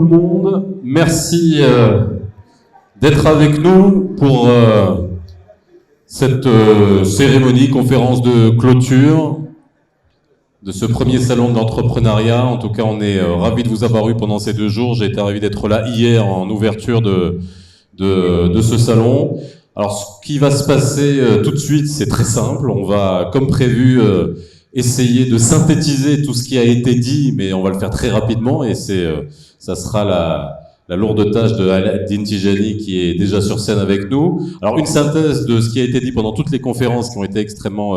monde, merci d'être avec nous pour cette cérémonie, conférence de clôture de ce premier salon de l'entrepreneuriat. En tout cas, on est ravis de vous avoir eu pendant ces 2 jours. J'ai été ravi d'être là hier en ouverture de ce salon. Alors, ce qui va se passer tout de suite, c'est très simple. On va, comme prévu, essayer de synthétiser tout ce qui a été dit, mais on va le faire très rapidement et ça sera la lourde tâche de Alaeddine Tijani qui est déjà sur scène avec nous. Alors, une synthèse de ce qui a été dit pendant toutes les conférences qui ont été extrêmement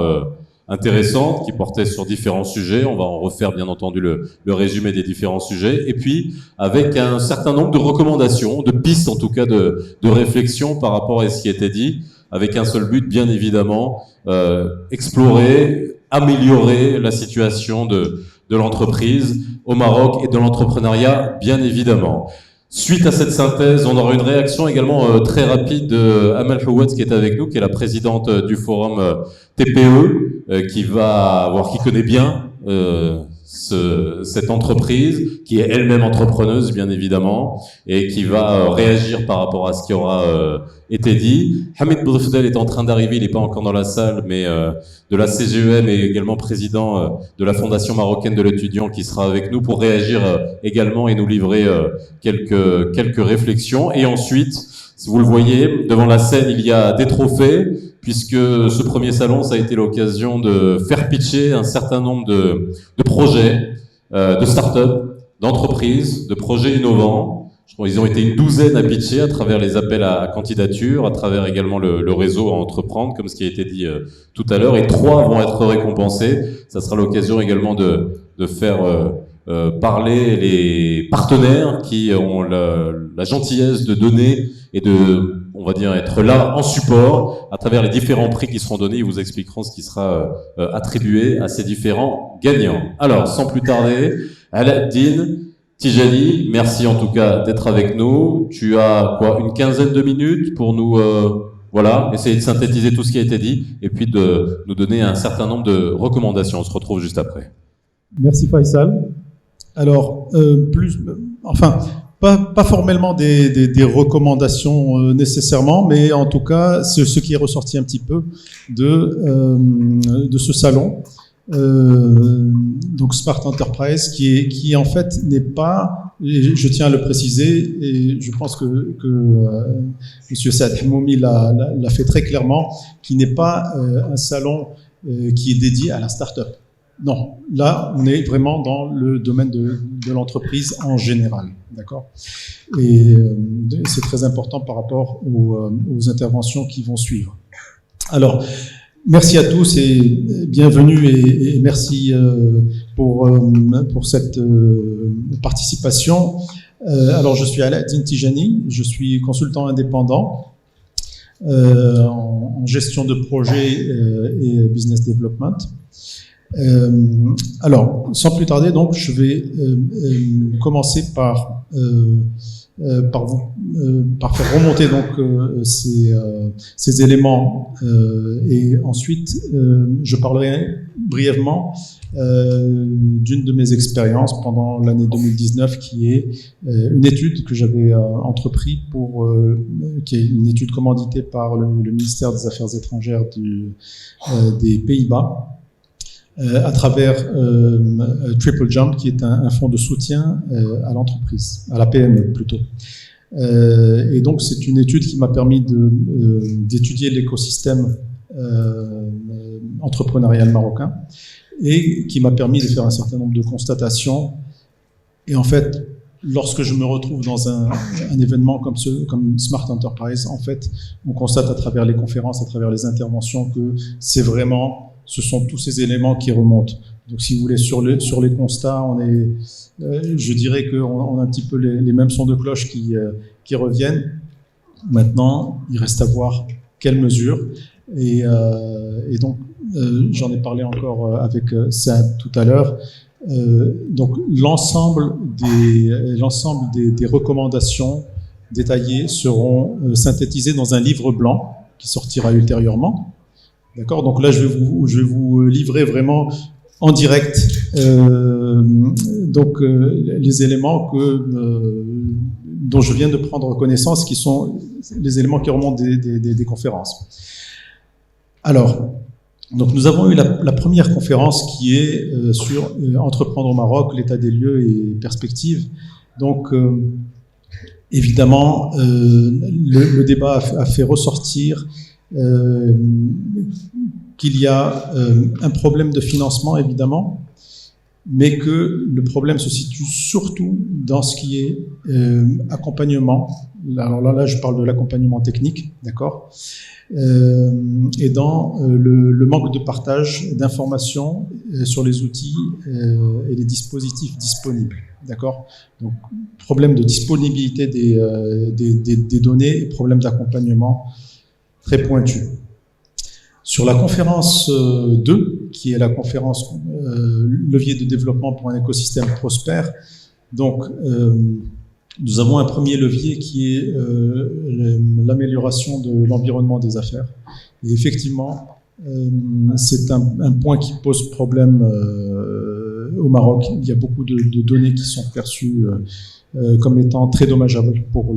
intéressantes, qui portaient sur différents sujets. On va en refaire, bien entendu, le résumé des différents sujets. Et puis, avec un certain nombre de recommandations, de pistes, en tout cas, de réflexion par rapport à ce qui a été dit, avec un seul but, bien évidemment, explorer, améliorer la situation de l'entreprise au Maroc et de l'entrepreneuriat, bien évidemment. Suite à cette synthèse, on aura une réaction également très rapide de Amal Houad qui est avec nous, qui est la présidente du forum TPE, qui connaît bien cette entreprise, qui est elle-même entrepreneuse, bien évidemment, et qui va réagir par rapport à ce qui aura été dit. Hamid Boulfdel est en train d'arriver, il n'est pas encore dans la salle, mais de la CGEM et également président de la Fondation marocaine de l'étudiant, qui sera avec nous pour réagir également et nous livrer quelques réflexions. Et ensuite, si vous le voyez, devant la scène, il y a des trophées, puisque ce premier salon, ça a été l'occasion de faire pitcher un certain nombre de projets, de start-up, d'entreprises, de projets innovants. Je crois qu'ils ont été une douzaine à pitcher à travers les appels à candidature, à travers également le réseau à entreprendre, comme ce qui a été dit tout à l'heure, et 3 vont être récompensés. Ça sera l'occasion également de faire parler les partenaires qui ont la gentillesse de donner et de, on va dire, être là en support à travers les différents prix qui seront donnés. Ils vous expliqueront ce qui sera attribué à ces différents gagnants. Alors, sans plus tarder, Alaeddine Tijani, merci en tout cas d'être avec nous. Tu as une quinzaine de minutes pour nous essayer de synthétiser tout ce qui a été dit et puis de nous donner un certain nombre de recommandations. On se retrouve juste après. Merci Faisal. Alors, pas formellement des recommandations nécessairement, mais en tout cas, c'est ce qui est ressorti un petit peu de ce salon. Donc Smart Enterprise, qui en fait n'est pas, et je tiens à le préciser, et je pense que Monsieur Saad Hamoumi l'a fait très clairement, qui n'est pas un salon qui est dédié à la start-up. Non, là, on est vraiment dans le domaine de l'entreprise en général, d'accord ? Et c'est très important par rapport aux interventions qui vont suivre. Alors, merci à tous et bienvenue et merci pour cette participation. Alors, je suis Alaeddine Tijani, je suis consultant indépendant en gestion de projet et business development. Alors, sans plus tarder, donc, je vais commencer par faire remonter donc ces éléments et ensuite je parlerai brièvement d'une de mes expériences pendant l'année 2019 qui est une étude que j'avais entreprise qui est une étude commanditée par le ministère des Affaires étrangères des Pays-Bas à travers Triple Jump, qui est un fonds de soutien à l'entreprise, à la PME plutôt. Et donc c'est une étude qui m'a permis d'étudier l'écosystème entrepreneurial marocain et qui m'a permis de faire un certain nombre de constatations. Et en fait, lorsque je me retrouve dans un événement comme Smart Enterprise, en fait, on constate à travers les conférences, à travers les interventions que ce sont tous ces éléments qui remontent. Donc, si vous voulez, sur les constats, je dirais qu'on a un petit peu les mêmes sons de cloche qui reviennent. Maintenant, il reste à voir quelles mesures. Et donc, j'en ai parlé encore avec Saad tout à l'heure. Donc, l'ensemble des recommandations détaillées seront synthétisées dans un livre blanc qui sortira ultérieurement. D'accord, donc là je vais vous livrer vraiment en direct les éléments que dont je viens de prendre connaissance, qui sont les éléments qui remontent des conférences. Alors, donc nous avons eu la première conférence qui est sur entreprendre au Maroc, l'état des lieux et perspectives. Donc, évidemment, le débat a fait ressortir qu'il y a un problème de financement, évidemment, mais que le problème se situe surtout dans ce qui est accompagnement. Alors là, je parle de l'accompagnement technique, d'accord, et dans le manque de partage d'informations sur les outils et les dispositifs disponibles, d'accord. Donc, problème de disponibilité des données et problème d'accompagnement très pointu. Sur la conférence 2, qui est la conférence levier de développement pour un écosystème prospère, donc nous avons un premier levier qui est l'amélioration de l'environnement des affaires. Et effectivement, c'est un point qui pose problème au Maroc. Il y a beaucoup de données qui sont perçues comme étant très dommageables pour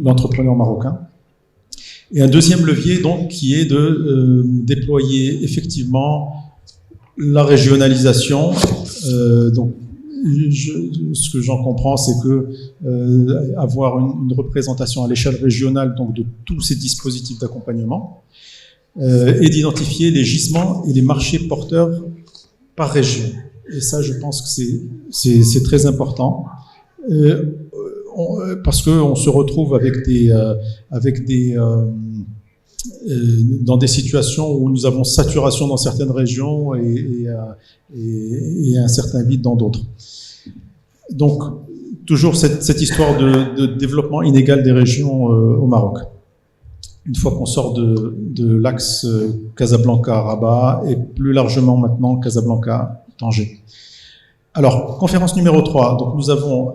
l'entrepreneur marocain. Et un deuxième levier, donc, qui est de déployer effectivement la régionalisation. Donc, ce que j'en comprends, c'est que avoir une représentation à l'échelle régionale, donc de tous ces dispositifs d'accompagnement, et d'identifier les gisements et les marchés porteurs par région. Et ça, je pense que c'est très important. Parce qu'on se retrouve dans des situations où nous avons saturation dans certaines régions et un certain vide dans d'autres. Donc, toujours cette histoire de développement inégal des régions au Maroc. Une fois qu'on sort de l'axe Casablanca-Rabat et plus largement maintenant Casablanca-Tanger. Alors, conférence numéro 3, donc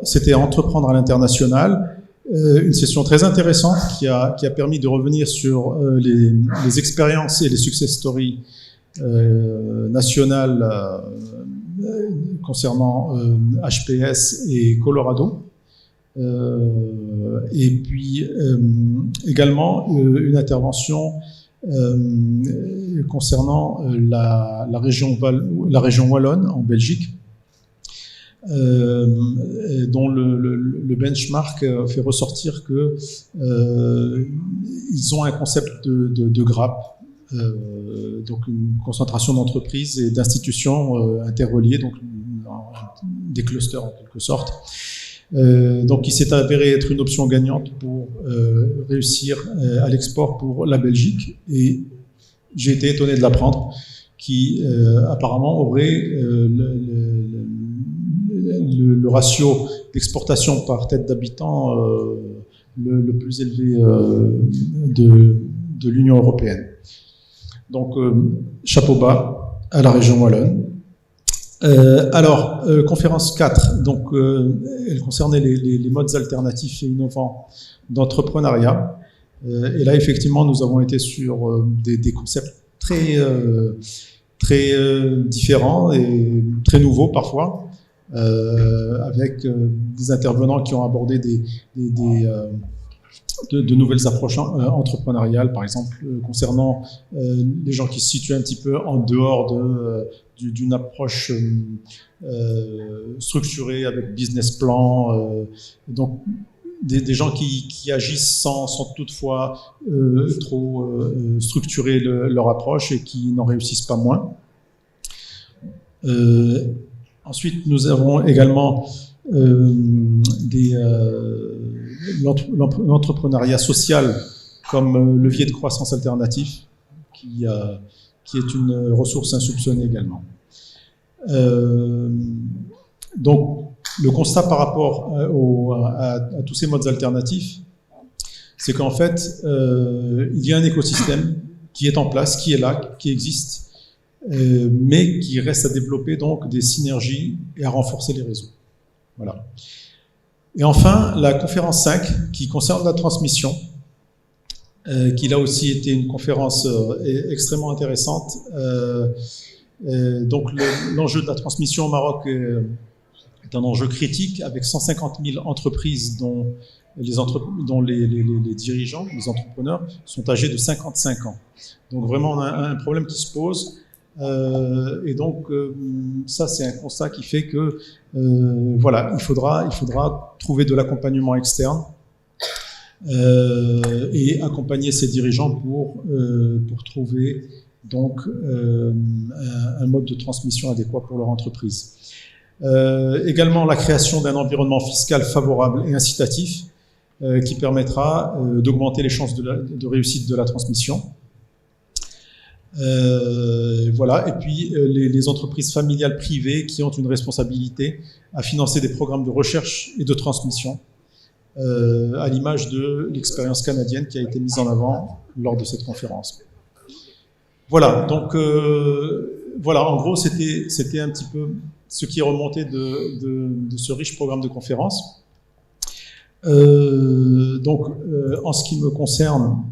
c'était entreprendre à l'international, une session très intéressante qui a permis de revenir sur les expériences et les success stories nationales concernant HPS et Colorado. Et puis également une intervention concernant la région wallonne en Belgique, dont le benchmark fait ressortir que ils ont un concept de grappe, donc une concentration d'entreprises et d'institutions interreliées, donc des clusters en quelque sorte. Donc il s'est avéré être une option gagnante pour réussir à l'export pour la Belgique, et j'ai été étonné de l'apprendre, qui apparemment aurait le ratio d'exportation par tête d'habitant le plus élevé de l'Union européenne. Donc, chapeau bas à la région wallonne. Alors, conférence 4, donc, elle concernait les modes alternatifs et innovants d'entrepreneuriat. Et là, effectivement, nous avons été sur des concepts très différents et très nouveaux parfois. Avec des intervenants qui ont abordé de nouvelles approches entrepreneuriales, par exemple concernant les gens qui se situent un petit peu en dehors d'une approche structurée avec business plan, donc des gens qui agissent sans toutefois trop structurer leur approche et qui n'en réussissent pas moins. Ensuite, nous avons également l'entrepreneuriat social comme levier de croissance alternatif, qui est une ressource insoupçonnée également. Donc, le constat par rapport à tous ces modes alternatifs, c'est qu'en fait, il y a un écosystème qui est en place, qui est là, qui existe, mais qui reste à développer donc des synergies et à renforcer les réseaux. Voilà. Et enfin, la conférence 5, qui concerne la transmission, qui là aussi était une conférence extrêmement intéressante. Donc l'enjeu de la transmission au Maroc est d'un enjeu critique avec 150 000 entreprises dont les dirigeants, les entrepreneurs, sont âgés de 55 ans. Donc vraiment, on a un problème qui se pose. Et donc, ça, c'est un constat qui fait que, voilà, il faudra trouver de l'accompagnement externe et accompagner ces dirigeants pour trouver donc un mode de transmission adéquat pour leur entreprise. Également, la création d'un environnement fiscal favorable et incitatif qui permettra d'augmenter les chances de réussite de la transmission. Voilà. Et puis les entreprises familiales privées qui ont une responsabilité à financer des programmes de recherche et de transmission, à l'image de l'expérience canadienne qui a été mise en avant lors de cette conférence. Voilà. Donc voilà. En gros, c'était un petit peu ce qui est remonté de ce riche programme de conférence. Donc, en ce qui me concerne,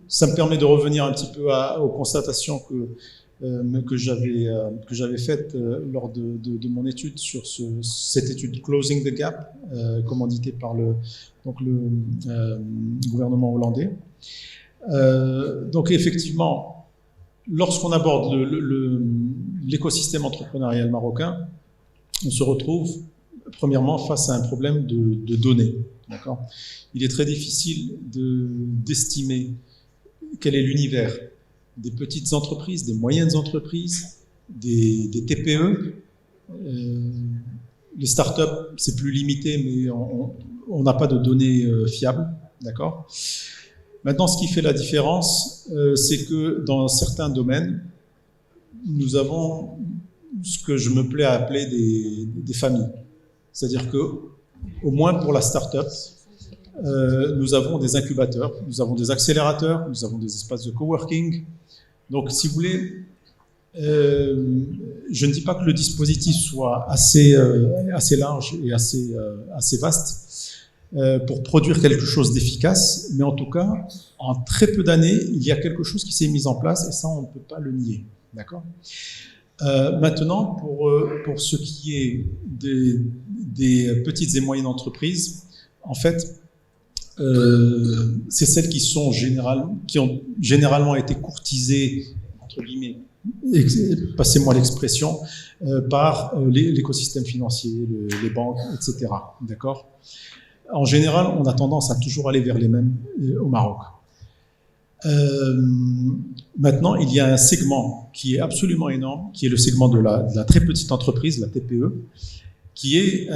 ça me permet de revenir un petit peu aux constatations que j'avais faites lors de mon étude sur cette étude Closing the Gap, commanditée par le gouvernement hollandais. Donc, effectivement, lorsqu'on aborde l'écosystème entrepreneurial marocain, on se retrouve premièrement face à un problème de données. D'accord ? Il est très difficile d'estimer quel est l'univers des petites entreprises, des moyennes entreprises, des TPE. Les startups, c'est plus limité, mais on n'a pas de données fiables. D'accord ? Maintenant, ce qui fait la différence, c'est que dans certains domaines, nous avons ce que je me plais à appeler des familles. C'est-à-dire que, au moins pour la start-up, nous avons des incubateurs, nous avons des accélérateurs, nous avons des espaces de coworking. Donc, si vous voulez, je ne dis pas que le dispositif soit assez large et assez vaste pour produire quelque chose d'efficace, mais en tout cas, en très peu d'années, il y a quelque chose qui s'est mis en place et ça, on ne peut pas le nier. D'accord ? Maintenant, pour ce qui est des petites et moyennes entreprises, en fait, c'est celles qui ont généralement été courtisées, entre guillemets, passez-moi l'expression, par l'écosystème financier, les banques, etc. D'accord ? En général, on a tendance à toujours aller vers les mêmes au Maroc. Maintenant, il y a un segment qui est absolument énorme, qui est le segment de la très petite entreprise, la TPE, qui est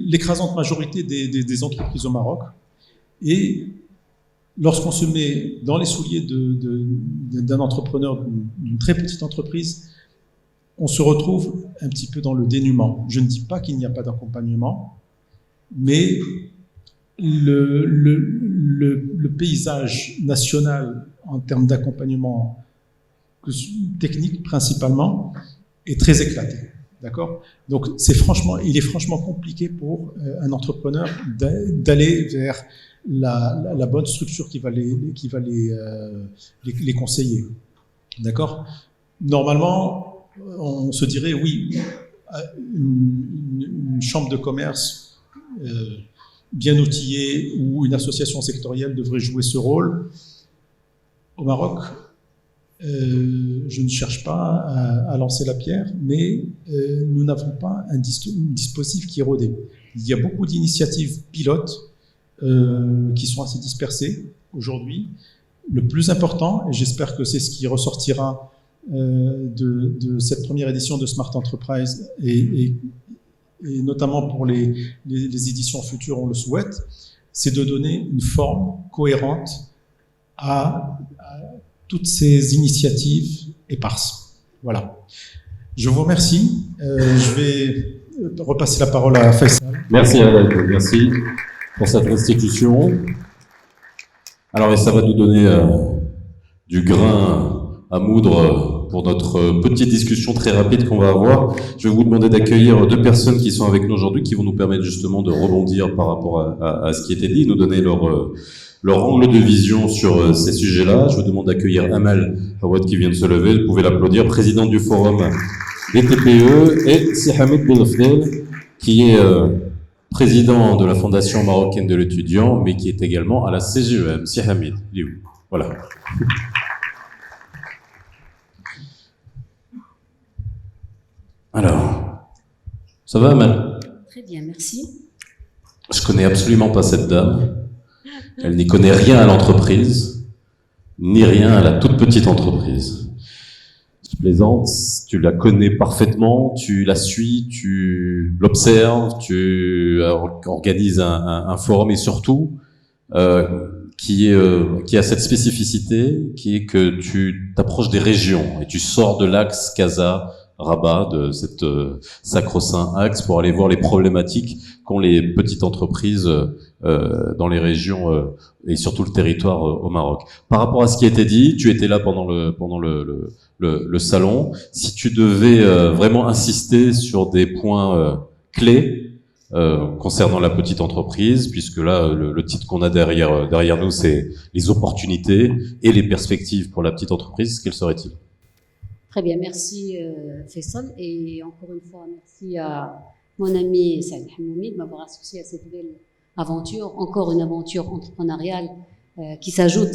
l'écrasante majorité des entreprises au Maroc. Et lorsqu'on se met dans les souliers d'un entrepreneur d'une très petite entreprise, on se retrouve un petit peu dans le dénuement. Je ne dis pas qu'il n'y a pas d'accompagnement, mais le paysage national en termes d'accompagnement technique principalement est très éclaté. D'accord ? Donc il est franchement compliqué pour un entrepreneur d'aller vers la bonne structure qui va les conseiller. D'accord ? Normalement, on se dirait oui, une chambre de commerce bien outillée ou une association sectorielle devrait jouer ce rôle. Au Maroc, je ne cherche pas à lancer la pierre, mais nous n'avons pas un dispositif qui est rodé. Il y a beaucoup d'initiatives pilotes qui sont assez dispersées aujourd'hui. Le plus important, et j'espère que c'est ce qui ressortira de cette première édition de Smart Enterprise et notamment pour les éditions futures, on le souhaite, c'est de donner une forme cohérente à toutes ces initiatives éparses. Voilà. Je vous remercie. Je vais repasser la parole à Faisal. Merci Adel, merci pour cette restitution. Alors, et ça va nous donner du grain à moudre pour notre petite discussion très rapide qu'on va avoir. Je vais vous demander d'accueillir deux personnes qui sont avec nous aujourd'hui, qui vont nous permettre justement de rebondir par rapport à ce qui était dit, nous donner leur angle de vision sur ces sujets-là. Je vous demande d'accueillir Amal Awad qui vient de se lever. Vous pouvez l'applaudir, présidente du forum des TPE, et Si Hamid Boulafdel, qui est président de la Fondation marocaine de l'étudiant, mais qui est également à la CGEM. Si Hamid, il est où? Voilà. Alors, ça va, Amal? Très bien, merci. Je connais absolument pas cette dame. Elle n'y connaît rien à l'entreprise, ni rien à la toute petite entreprise. Je plaisante, tu la connais parfaitement, tu la suis, tu l'observes, tu organises un forum et surtout, qui a cette spécificité, qui est que tu t'approches des régions et tu sors de l'axe Casa Rabat, de cette sacro-saint axe, pour aller voir les problématiques qu'ont les petites entreprises dans les régions et surtout le territoire au Maroc. Par rapport à ce qui a été dit, tu étais là pendant le salon. Si tu devais vraiment insister sur des points clés concernant la petite entreprise, puisque là le titre qu'on a derrière nous, c'est les opportunités et les perspectives pour la petite entreprise, quels seraient-ils? Très bien, merci Faisal. Et encore une fois, merci à mon ami Saïd Hamoumi de m'avoir associé à cette belle aventure, encore une aventure entrepreneuriale qui s'ajoute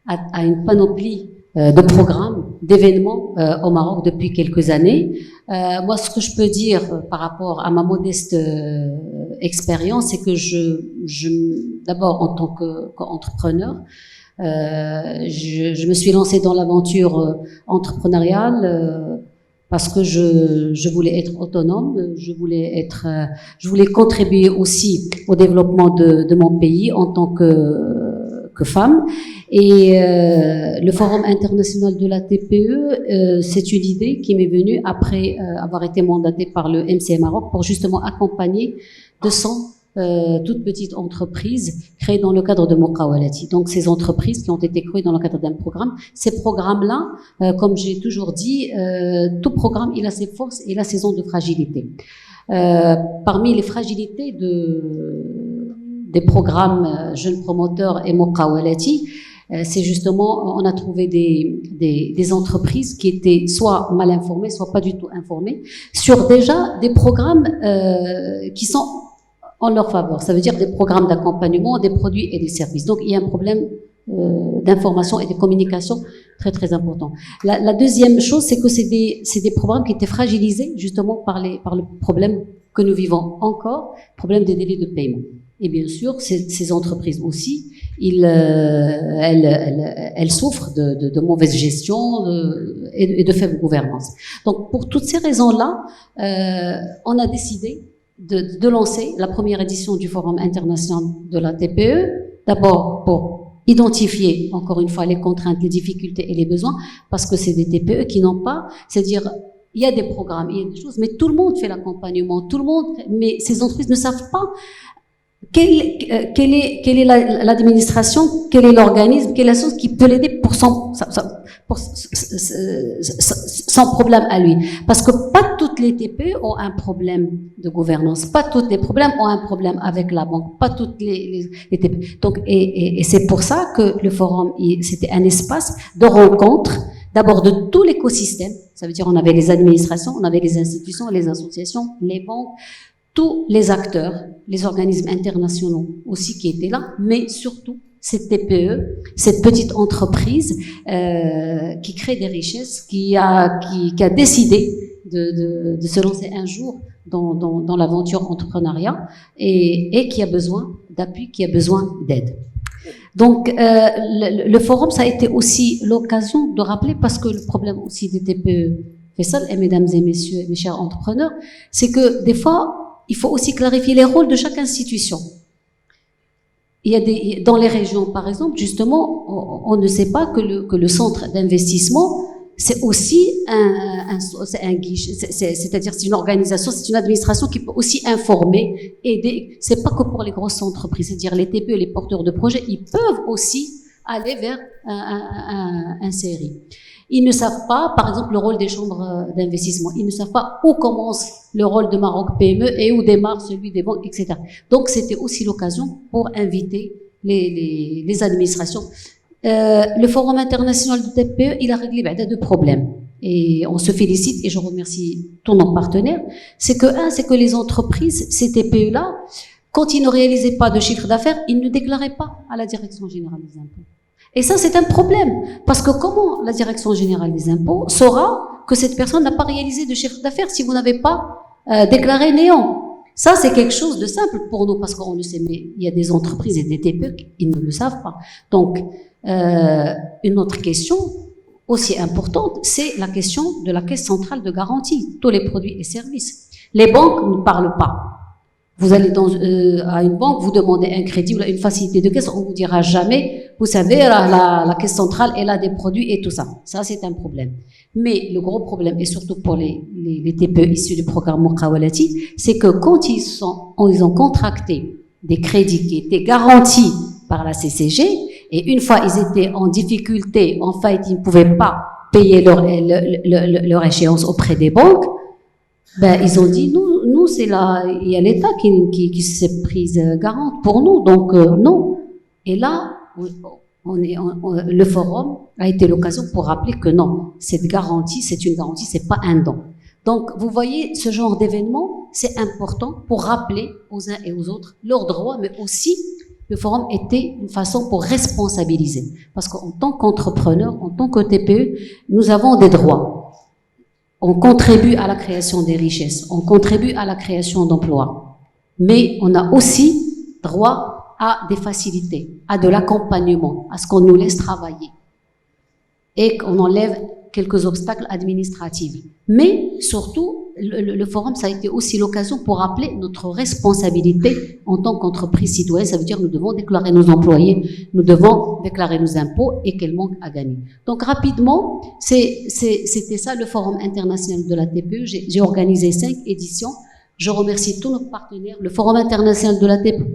à une panoplie de programmes, d'événements au Maroc depuis quelques années. Moi, ce que je peux dire par rapport à ma modeste expérience, c'est que d'abord en tant qu'entrepreneur, je me suis lancée dans l'aventure entrepreneuriale parce que je voulais être autonome, je voulais contribuer aussi au développement de mon pays en tant que femme. Et le Forum international de la TPE, c'est une idée qui m'est venue après avoir été mandatée par le MCA Maroc pour justement accompagner 200 toutes petites entreprises créées dans le cadre de Muqawalati. Donc ces entreprises qui ont été créées dans le cadre d'un programme. Ces programmes-là, comme j'ai toujours dit, tout programme il a ses forces et il a ses zones de fragilité. Parmi les fragilités des programmes jeunes promoteurs et Muqawalati, c'est justement, on a trouvé des entreprises qui étaient soit mal informées, soit pas du tout informées, sur déjà des programmes qui sont en leur faveur. Ça veut dire des programmes d'accompagnement, des produits et des services. Donc, il y a un problème d'information et de communication très, très important. La deuxième chose, c'est que c'est des programmes qui étaient fragilisés justement par le problème que nous vivons encore, problème des délais de paiement. Et bien sûr, ces entreprises aussi, elles souffrent de mauvaise gestion et de faible gouvernance. Donc, pour toutes ces raisons-là, on a décidé de lancer la première édition du Forum international de la TPE, d'abord pour identifier, encore une fois, les contraintes, les difficultés et les besoins, parce que c'est des TPE qui n'ont pas, c'est-à-dire, il y a des programmes, il y a des choses, mais tout le monde fait l'accompagnement, tout le monde, mais ces entreprises ne savent pas quelle est l'administration, quel est l'organisme, quelle est la chose qui peut l'aider pour son problème à lui. Parce que pas toutes les TPE ont un problème de gouvernance, pas tous les problèmes ont un problème avec la banque, pas toutes les TPE. Donc, et c'est pour ça que le forum, c'était un espace de rencontre, d'abord de tout l'écosystème. Ça veut dire on avait les administrations, on avait les institutions, les associations, les banques, tous les acteurs, les organismes internationaux aussi qui étaient là, mais surtout cette TPE, cette petite entreprise qui crée des richesses, qui a décidé de se lancer un jour dans l'aventure entrepreneuriat et qui a besoin d'appui, qui a besoin d'aide. Donc le forum, ça a été aussi l'occasion de rappeler, parce que le problème aussi des TPE, Faisal et mesdames et messieurs, mes chers entrepreneurs, c'est que des fois, il faut aussi clarifier les rôles de chaque institution. Il y a dans les régions, par exemple, justement, on ne sait pas que le centre d'investissement, c'est aussi un guichet, c'est-à-dire c'est une organisation, c'est une administration qui peut aussi informer, aider. C'est pas que pour les grosses entreprises, c'est-à-dire les TPE, les porteurs de projets, ils peuvent aussi aller vers un CRI. Ils ne savent pas, par exemple, le rôle des chambres d'investissement. Ils ne savent pas où commence le rôle de Maroc PME et où démarre celui des banques, etc. Donc, c'était aussi l'occasion pour inviter les administrations. Le Forum international de TPE, il a réglé deux problèmes. et on se félicite, et je remercie tous nos partenaires, c'est que les entreprises, ces TPE-là, quand ils ne réalisaient pas de chiffre d'affaires, ils ne déclaraient pas à la Direction Générale des Impôts. Et ça, c'est un problème. Parce que comment la Direction Générale des Impôts saura que cette personne n'a pas réalisé de chiffre d'affaires si vous n'avez pas déclaré néant? Ça, c'est quelque chose de simple pour nous, parce qu'on le sait, mais il y a des entreprises et des TPE qui ne le savent pas. Donc, une autre question aussi importante, c'est la question de la caisse centrale de garantie, tous les produits et services. Les banques ne parlent pas. Vous allez à une banque, vous demandez un crédit ou une facilité de caisse, on vous dira jamais, vous savez, la caisse centrale, elle a des produits et tout ça. Ça, c'est un problème. Mais le gros problème, et surtout pour les TPE issus du programme Muqawalati, c'est que quand ils ont contracté des crédits qui étaient garantis par la CCG, et une fois ils étaient en difficulté, en fait, ils ne pouvaient pas payer leur échéance auprès des banques, ben, ils ont dit, nous, c'est il y a l'État qui s'est prise garante pour nous, donc non. Et là, le forum a été l'occasion pour rappeler que non, cette garantie, c'est une garantie, c'est pas un don. Donc, vous voyez, ce genre d'événement, c'est important pour rappeler aux uns et aux autres leurs droits, mais aussi, le forum était une façon pour responsabiliser. Parce qu'en tant qu'entrepreneur, en tant que TPE, nous avons des droits. On contribue à la création des richesses, on contribue à la création d'emplois. Mais on a aussi droit à des facilités, à de l'accompagnement, à ce qu'on nous laisse travailler et qu'on enlève quelques obstacles administratifs. Mais surtout, le forum, ça a été aussi l'occasion pour rappeler notre responsabilité en tant qu'entreprise citoyenne. Ça veut dire que nous devons déclarer nos employés, nous devons déclarer nos impôts et quel manque à gagner. Donc rapidement, c'était ça le forum international de la TPE. J'ai organisé 5 éditions. Je remercie tous nos partenaires. Le forum international de la TPE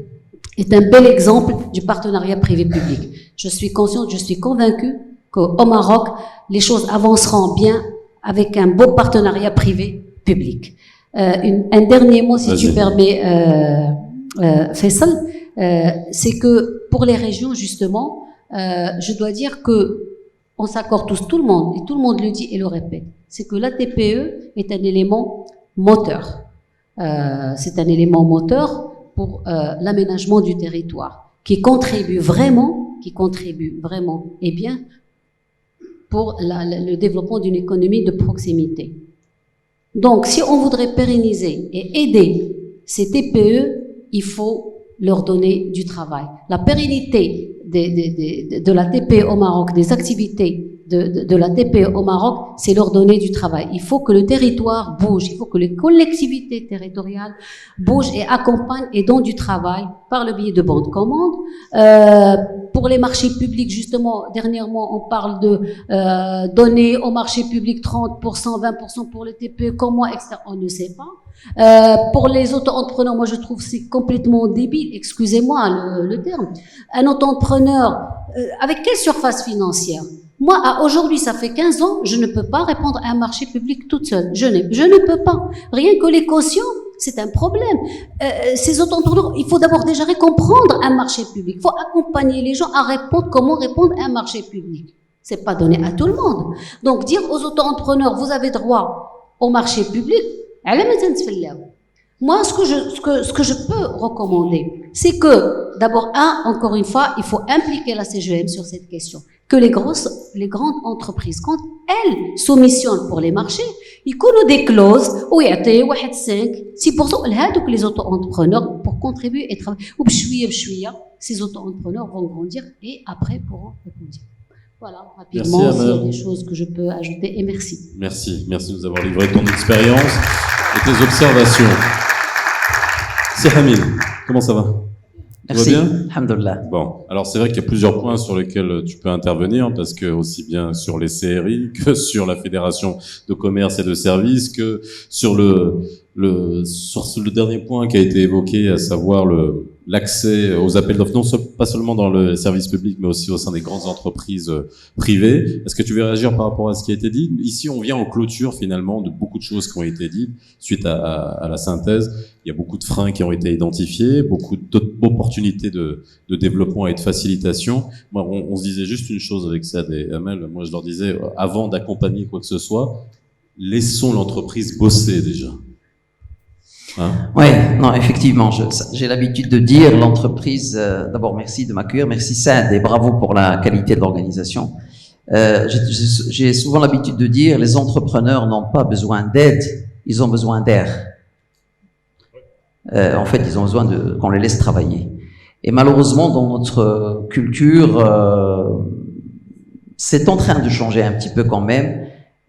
est un bel exemple du partenariat privé-public. Je suis consciente, je suis convaincue qu'au Maroc, les choses avanceront bien avec un beau partenariat privé-public. Un dernier mot, si tu permets, Faisal, c'est que pour les régions, justement, je dois dire que on s'accorde tous, tout le monde, et tout le monde le dit et le répète, c'est que la TPE est un élément moteur. C'est un élément moteur pour l'aménagement du territoire, qui contribue vraiment, et bien, pour le développement d'une économie de proximité. Donc, si on voudrait pérenniser et aider ces TPE, il faut leur donner du travail. La pérennité de la TPE au Maroc, des activités de la TPE au Maroc, c'est leur donner du travail. Il faut que le territoire bouge, il faut que les collectivités territoriales bougent et accompagnent et donnent du travail par le biais de bons de commande. Pour les marchés publics, justement, dernièrement, on parle de donner au marché public 30%, 20% pour les TPE, comment, etc. On ne sait pas. Pour les auto-entrepreneurs, moi je trouve que c'est complètement débile, excusez-moi le terme. Un auto-entrepreneur, avec quelle surface financière? Moi, aujourd'hui, ça fait 15 ans, je ne peux pas répondre à un marché public toute seule. Je ne peux pas. Rien que les cautions, c'est un problème. Ces auto-entrepreneurs, il faut d'abord déjà comprendre un marché public. Il faut accompagner les gens à répondre, comment répondre à un marché public. C'est pas donné à tout le monde. Donc, dire aux auto-entrepreneurs, vous avez droit au marché public, moi, ce que je peux recommander, c'est que, d'abord, encore une fois, il faut impliquer la CGM sur cette question. Que les grandes entreprises, quand elles soumissionnent pour les marchés, ils connaissent des clauses où il y a 6%, donc les auto-entrepreneurs pour contribuer et travailler. Ou bchouïa, ces auto-entrepreneurs vont grandir et après pourront répondre. Voilà, rapidement, s'il y a des choses que je peux ajouter, et merci. Merci de nous avoir livré ton expérience et tes observations. C'est Hamid, comment ça va? Merci, tout va bien? alhamdoulilah. Bon, alors c'est vrai qu'il y a plusieurs points sur lesquels tu peux intervenir, parce que aussi bien sur les CRI que sur la Fédération de commerce et de services, que sur le dernier point qui a été évoqué, à savoir l'accès aux appels d'offres, non pas seulement dans le service public, mais aussi au sein des grandes entreprises privées. Est-ce que tu veux réagir par rapport à ce qui a été dit? Ici, on vient en clôture finalement de beaucoup de choses qui ont été dites suite à la synthèse. Il y a beaucoup de freins qui ont été identifiés, beaucoup d'opportunités de développement et de facilitation. Moi, on se disait juste une chose avec Saad et Amel. Moi, je leur disais, avant d'accompagner quoi que ce soit, laissons l'entreprise bosser déjà. Hein? Oui, non, effectivement, j'ai l'habitude de dire l'entreprise, d'abord merci de m'accueillir, merci Saad et bravo pour la qualité de l'organisation. J'ai souvent l'habitude de dire les entrepreneurs n'ont pas besoin d'aide, ils ont besoin d'air. En fait, ils ont besoin qu'on les laisse travailler. Et malheureusement, dans notre culture, c'est en train de changer un petit peu quand même,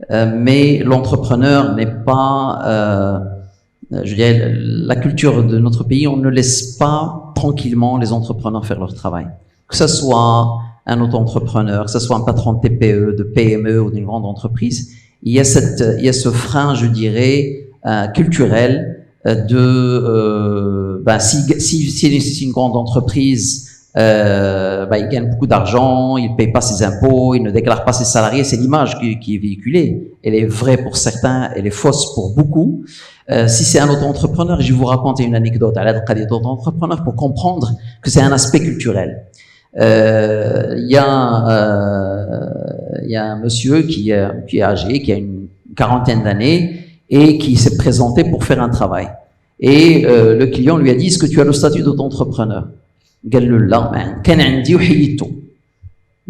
mais l'entrepreneur n'est pas... je dirais, la culture de notre pays, on ne laisse pas tranquillement les entrepreneurs faire leur travail. Que ce soit un auto-entrepreneur, que ce soit un patron de TPE, de PME ou d'une grande entreprise, il y a ce frein, je dirais, culturel si une grande entreprise, il gagne beaucoup d'argent, il paye pas ses impôts, il ne déclare pas ses salariés, c'est l'image qui est véhiculée. Elle est vraie pour certains, elle est fausse pour beaucoup. Si c'est un auto-entrepreneur, je vais vous raconter une anecdote à l'aide d'auto-entrepreneur pour comprendre que c'est un aspect culturel. Il y a un monsieur qui est âgé, qui a une quarantaine d'années et qui s'est présenté pour faire un travail. Et le client lui a dit, est-ce que tu as le statut d'auto-entrepreneur? قال له لا كان عندي وحيدته.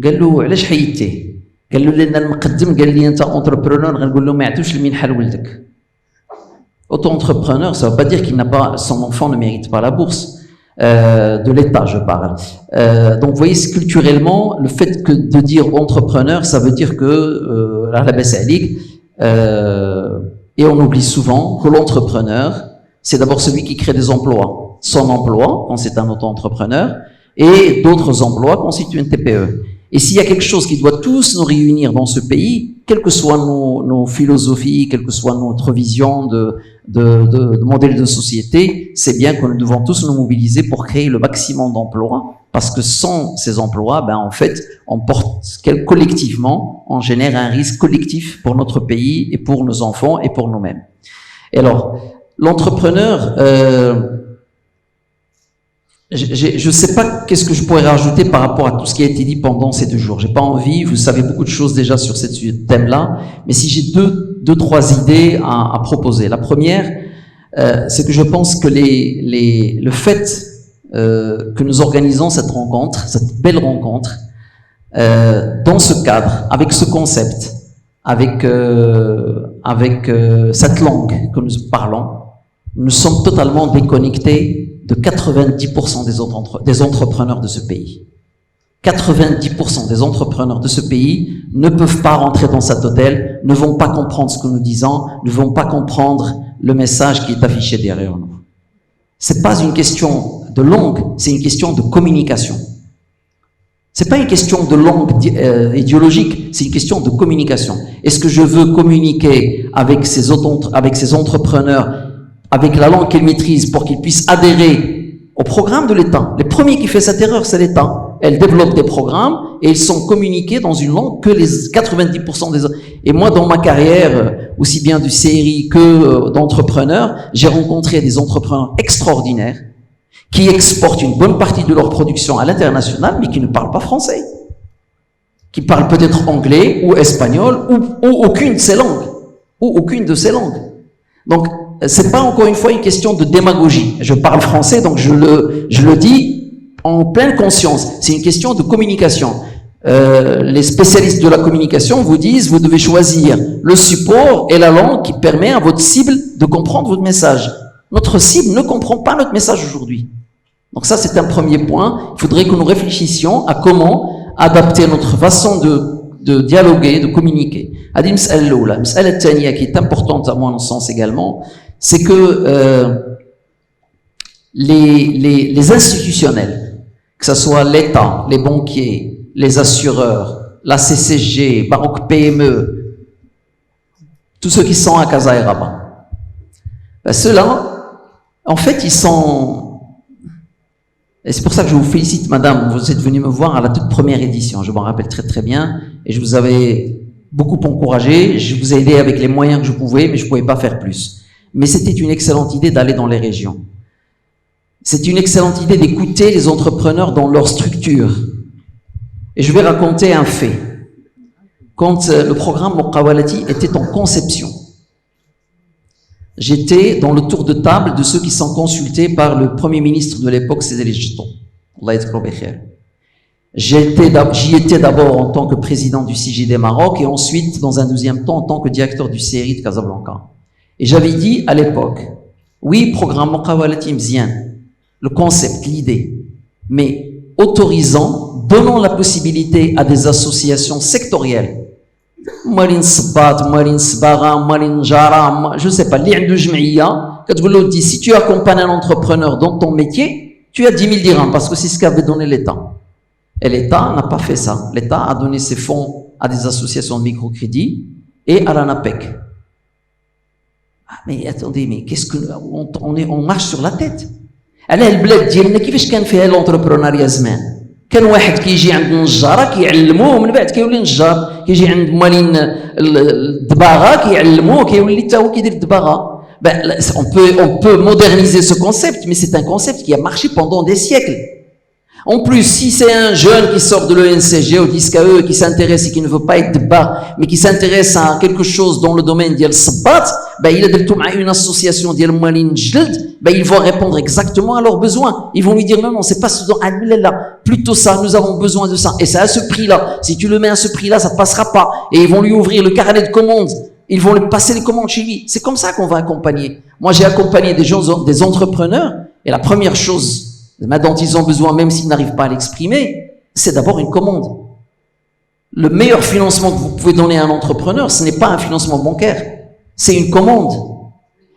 قال له علاش حيدتيه؟ قال له لان المقدم قال لي انت entrepreneur غنقول له ما يعطوش المنحه لولدك. Auto-entrepreneur, ça ne veut pas dire qu'il n'a pas, son enfant ne mérite pas la bourse. De l'État, je parle. Donc, vous voyez, culturellement, le fait que de dire entrepreneur, ça veut dire que la baisse à ligue, et on oublie souvent que l'entrepreneur, c'est d'abord celui qui crée des emplois. Son emploi, quand c'est un auto-entrepreneur, et d'autres emplois constituent une TPE. Et s'il y a quelque chose qui doit tous nous réunir dans ce pays, quelles que soient nos philosophies, quelle que soit notre vision de modèle de société, c'est bien que nous devons tous nous mobiliser pour créer le maximum d'emplois, parce que sans ces emplois, en fait, on porte collectivement, on génère un risque collectif pour notre pays et pour nos enfants et pour nous-mêmes. Et alors, l'entrepreneur, je ne sais pas qu'est-ce que je pourrais rajouter par rapport à tout ce qui a été dit pendant ces 2 jours. J'ai pas envie, vous savez beaucoup de choses déjà sur ce thème-là, mais si j'ai deux, 3 idées à proposer. La première, c'est que je pense que le fait que nous organisons cette rencontre, cette belle rencontre, dans ce cadre, avec ce concept, avec cette langue que nous parlons, nous sommes totalement déconnectés de 90% des entrepreneurs de ce pays. 90% des entrepreneurs de ce pays ne peuvent pas rentrer dans cet hôtel, ne vont pas comprendre ce que nous disons, ne vont pas comprendre le message qui est affiché derrière nous. C'est pas une question de langue, c'est une question de communication. C'est pas une question de langue idéologique, c'est une question de communication. Est-ce que je veux communiquer avec ces entrepreneurs avec la langue qu'ils maîtrisent pour qu'ils puissent adhérer au programme de l'État? Les premiers qui font cette erreur, c'est l'État. Elle développe des programmes et ils sont communiqués dans une langue que les 90% des autres. Et moi, dans ma carrière, aussi bien du CRI que d'entrepreneurs, j'ai rencontré des entrepreneurs extraordinaires qui exportent une bonne partie de leur production à l'international, mais qui ne parlent pas français. Qui parlent peut-être anglais ou espagnol ou aucune de ces langues. Ou aucune de ces langues. Donc, c'est pas encore une fois une question de démagogie. Je parle français, donc je le dis en pleine conscience. C'est une question de communication. Les spécialistes de la communication vous disent, vous devez choisir le support et la langue qui permet à votre cible de comprendre votre message. Notre cible ne comprend pas notre message aujourd'hui. Donc ça, c'est un premier point. Il faudrait que nous réfléchissions à comment adapter notre façon de dialoguer, de communiquer. Hadi m's'ala l'oula, m's'ala l'thaniya qui est importante à mon sens également, c'est que les institutionnels, que ce soit l'État, les banquiers, les assureurs, la CCG, Baroque PME, tous ceux qui sont à Casa et Rabat, ceux-là, en fait, ils sont Et c'est pour ça que je vous félicite, madame. Vous êtes venue me voir à la toute première édition. Je m'en rappelle très très bien. Et je vous avais beaucoup encouragé. Je vous ai aidé avec les moyens que je pouvais, mais je ne pouvais pas faire plus. Mais c'était une excellente idée d'aller dans les régions. C'est une excellente idée d'écouter les entrepreneurs dans leur structure. Et je vais raconter un fait. Quand le programme Muqawalati était en conception, j'étais dans le tour de table de ceux qui sont consultés par le premier ministre de l'époque, Cédé Lejeton. Allah yadkhulu bi khair. J'y étais d'abord en tant que président du CJD Maroc et ensuite, dans un deuxième temps, en tant que directeur du CRI de Casablanca. Et j'avais dit à l'époque, oui, programme Muqawalati mzien, le concept, l'idée, mais autorisant, donnant la possibilité à des associations sectorielles, Marine Sbat, Marine Sbara, Marine Jara, je ne sais pas, si tu accompagnes un entrepreneur dans ton métier, tu as 10 000 dirhams, parce que c'est ce qu'avait donné l'État. Et l'État n'a pas fait ça. L'État a donné ses fonds à des associations de microcrédit et à l'ANAPEC. Ah, mais attendez, mais qu'est-ce que on marche sur la tête. علاه البلاد ديالنا كيفاش كان فيها الانتربرونيا زمان كان واحد كيجي عند النجاره كيعلموه من بعد كيولي نجار كيجي عند مالين الدباغه كيعلموه كيولي حتى هو كيدير الدباغه on peut moderniser ce concept mais c'est un concept qui a marché pendant des siècles. En plus, si c'est un jeune qui sort de l'ENCG ou d'ISKE et qui s'intéresse et qui ne veut pas être débat, mais qui s'intéresse à quelque chose dans le domaine d'Yal Sabbat, il a une association d'Yal Moualin Jld, ils vont répondre exactement à leurs besoins. Ils vont lui dire non, c'est pas ce dont plutôt ça, nous avons besoin de ça. Et c'est à ce prix-là. Si tu le mets à ce prix-là, ça ne passera pas. Et ils vont lui ouvrir le carnet de commandes. Ils vont lui passer les commandes chez lui. C'est comme ça qu'on va accompagner. Moi, j'ai accompagné des gens, des entrepreneurs, et la première chose dont ils ont besoin, même s'ils n'arrivent pas à l'exprimer, c'est d'abord une commande. Le meilleur financement que vous pouvez donner à un entrepreneur, ce n'est pas un financement bancaire, c'est une commande.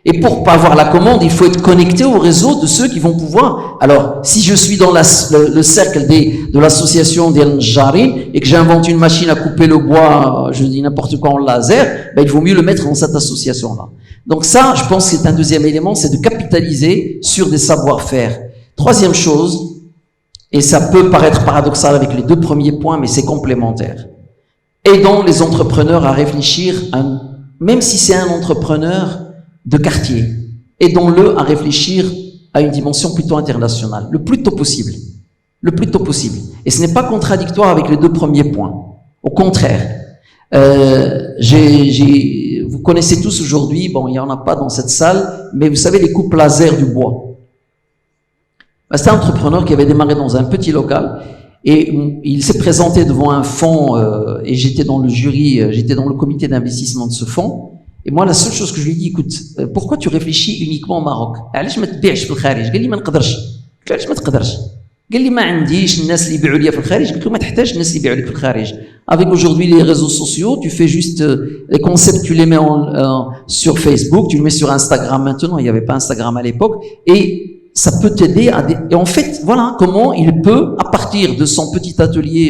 Et pour pas avoir la commande, il faut être connecté au réseau de ceux qui vont pouvoir. Alors, si je suis dans le cercle de l'association des Njarin et que j'invente une machine à couper le bois, je dis n'importe quoi en laser, il vaut mieux le mettre dans cette association-là. Donc ça, je pense que c'est un deuxième élément, c'est de capitaliser sur des savoir-faire. Troisième chose, et ça peut paraître paradoxal avec les deux premiers points, mais c'est complémentaire. Aidons les entrepreneurs à réfléchir, même si c'est un entrepreneur de quartier, aidons-le à réfléchir à une dimension plutôt internationale, le plus tôt possible. Le plus tôt possible. Et ce n'est pas contradictoire avec les deux premiers points. Au contraire, vous connaissez tous aujourd'hui, bon, il n'y en a pas dans cette salle, mais vous savez les coupes laser du bois. C'est un entrepreneur qui avait démarré dans un petit local et il s'est présenté devant un fonds et j'étais dans le jury, j'étais dans le comité d'investissement de ce fonds. Et moi, la seule chose que je lui ai dit, écoute, pourquoi tu réfléchis uniquement au Maroc? علاش ما تبيعش في الخارج؟ قال لي ما نقدرش. علاش ما تقدرش؟ قال لي ما عنديش الناس اللي يبيعوا لي في الخارج. قلت له ما تحتاج الناس اللي يبيعوا لك في الخارج. Avec aujourd'hui les réseaux sociaux, tu fais juste les concepts, tu les mets sur Facebook, tu les mets sur Instagram maintenant. Il n'y avait pas Instagram à l'époque et ça peut t'aider et en fait, voilà comment il peut, à partir de son petit atelier,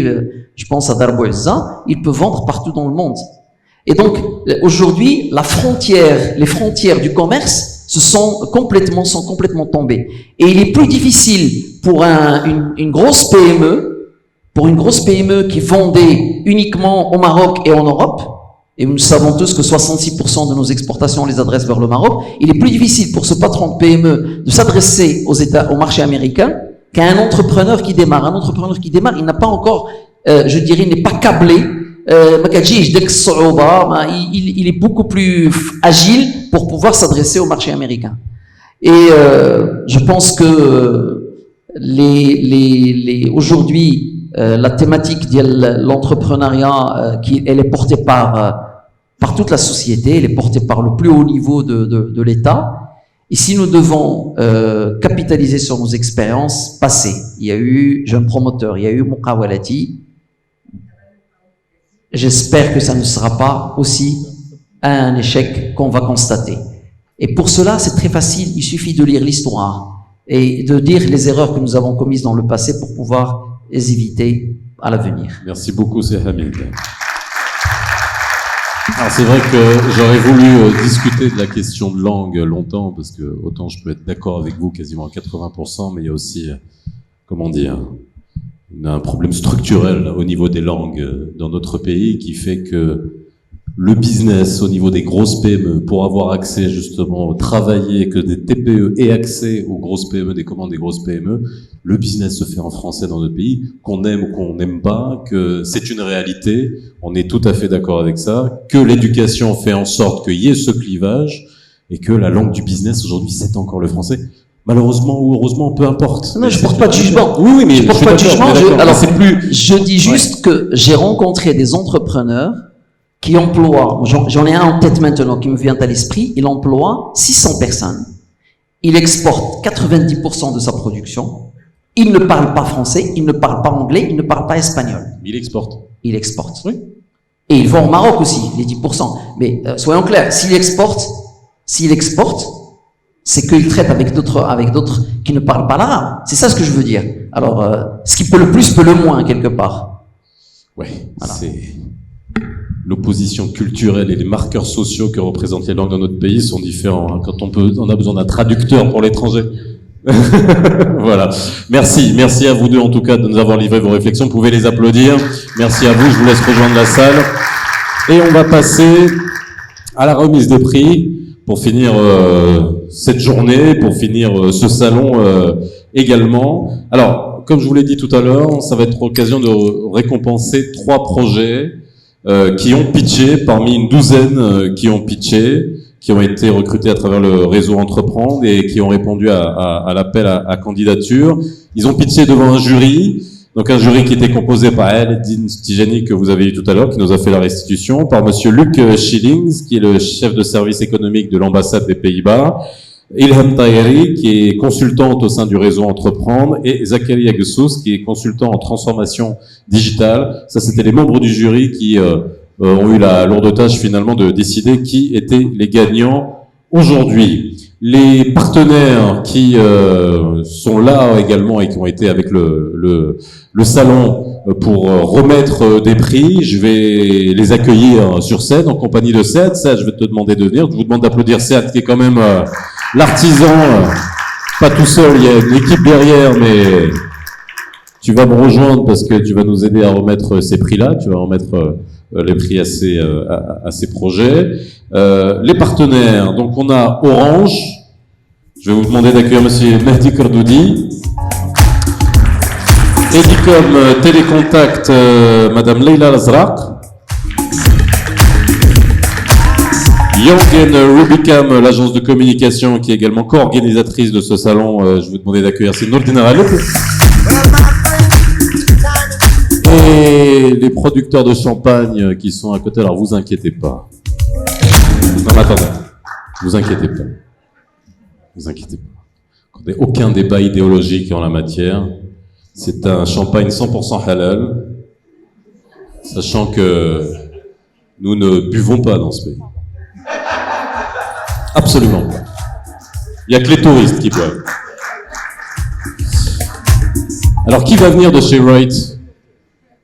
je pense à Darbo Elza, il peut vendre partout dans le monde. Et donc, aujourd'hui, les frontières du commerce sont complètement tombées. Et il est plus difficile pour une grosse PME, qui vendait uniquement au Maroc et en Europe, et nous savons tous que 66% de nos exportations, on les adresse vers le Maroc. Il est plus difficile pour ce patron de PME de s'adresser au marché américain qu'à un entrepreneur qui démarre. Un entrepreneur qui démarre, il n'a pas encore, je dirais, il n'est pas câblé. Il est beaucoup plus agile pour pouvoir s'adresser au marché américain. Et je pense que aujourd'hui, la thématique de l'entrepreneuriat, elle est portée par toute la société, elle est portée par le plus haut niveau de l'État. Et si nous devons capitaliser sur nos expériences passées, il y a eu Jeune Promoteur, il y a eu Muqawalati, j'espère que ça ne sera pas aussi un échec qu'on va constater. Et pour cela, c'est très facile, il suffit de lire l'histoire et de dire les erreurs que nous avons commises dans le passé pour pouvoir les éviter à l'avenir. Merci beaucoup, c'est Hamid. Alors c'est vrai que j'aurais voulu discuter de la question de langue longtemps, parce que autant je peux être d'accord avec vous quasiment à 80%, mais il y a aussi comment dire, un problème structurel au niveau des langues dans notre pays qui fait que le business au niveau des grosses PME, pour avoir accès justement, travailler, que des TPE aient accès aux grosses PME, des commandes des grosses PME, le business se fait en français dans notre pays, qu'on aime ou qu'on n'aime pas, que c'est une réalité, on est tout à fait d'accord avec ça, que l'éducation fait en sorte qu'il y ait ce clivage, et que la langue du business aujourd'hui c'est encore le français. Malheureusement ou heureusement, peu importe. Non, je porte pas de jugement. Oui, mais je porte pas de jugement. Alors, c'est plus. Je dis juste que j'ai rencontré des entrepreneurs qui emploient, j'en ai un en tête maintenant qui me vient à l'esprit, il emploie 600 personnes. Il exporte 90% de sa production. Il ne parle pas français, il ne parle pas anglais, il ne parle pas espagnol. Il exporte. Il exporte. Oui. Et il vend au Maroc aussi, les 10%. Mais soyons clairs, s'il exporte, c'est qu'il traite avec d'autres qui ne parlent pas l'arabe. C'est ça ce que je veux dire. Alors, ce qui peut le plus peut le moins, quelque part. Ouais, voilà. C'est l'opposition culturelle et les marqueurs sociaux que représentent les langues dans notre pays sont différents. Hein. Quand on a besoin d'un traducteur pour l'étranger. Voilà. Merci à vous deux en tout cas de nous avoir livré vos réflexions. Vous pouvez les applaudir. Merci à vous. Je vous laisse rejoindre la salle. Et on va passer à la remise des prix pour finir cette journée, pour finir ce salon également. Alors, comme je vous l'ai dit tout à l'heure, ça va être l'occasion de récompenser 3 projets qui ont pitché, parmi une douzaine qui ont pitché, qui ont été recrutés à travers le réseau Entreprendre et qui ont répondu à l'appel à candidature. Ils ont pitché devant un jury, donc un jury qui était composé par Eldin Stijani, que vous avez eu tout à l'heure, qui nous a fait la restitution, par monsieur Luc Schillings, qui est le chef de service économique de l'ambassade des Pays-Bas, Ilham Tahiri, qui est consultante au sein du réseau Entreprendre, et Zachary Agussous, qui est consultant en transformation digitale. Ça, c'était les membres du jury qui ont eu la lourde tâche finalement de décider qui étaient les gagnants aujourd'hui. Les partenaires qui sont là également et qui ont été avec le salon pour remettre des prix, je vais les accueillir sur scène en compagnie de Sead. Sead, je vais te demander de venir. Je vous demande d'applaudir Sead, qui est quand même l'artisan, pas tout seul, il y a une équipe derrière, mais tu vas me rejoindre parce que tu vas nous aider à remettre ces prix-là, tu vas remettre les prix à ces projets. Les partenaires, donc on a Orange, je vais vous demander d'accueillir monsieur Mehdi Kardoudi. Edicom Télécontact, madame Leila Lazraq. Young Rubicam, l'agence de communication qui est également co-organisatrice de ce salon. Je vais vous demander d'accueillir Nourdine Ralouk. Et les producteurs de champagne qui sont à côté, alors vous inquiétez pas. Non mais attendez, vous inquiétez pas. Vous inquiétez pas. Il n'y a aucun débat idéologique en la matière. C'est un champagne 100% halal, sachant que nous ne buvons pas dans ce pays. Absolument pas. Il n'y a que les touristes qui boivent. Alors, qui va venir de chez Wright?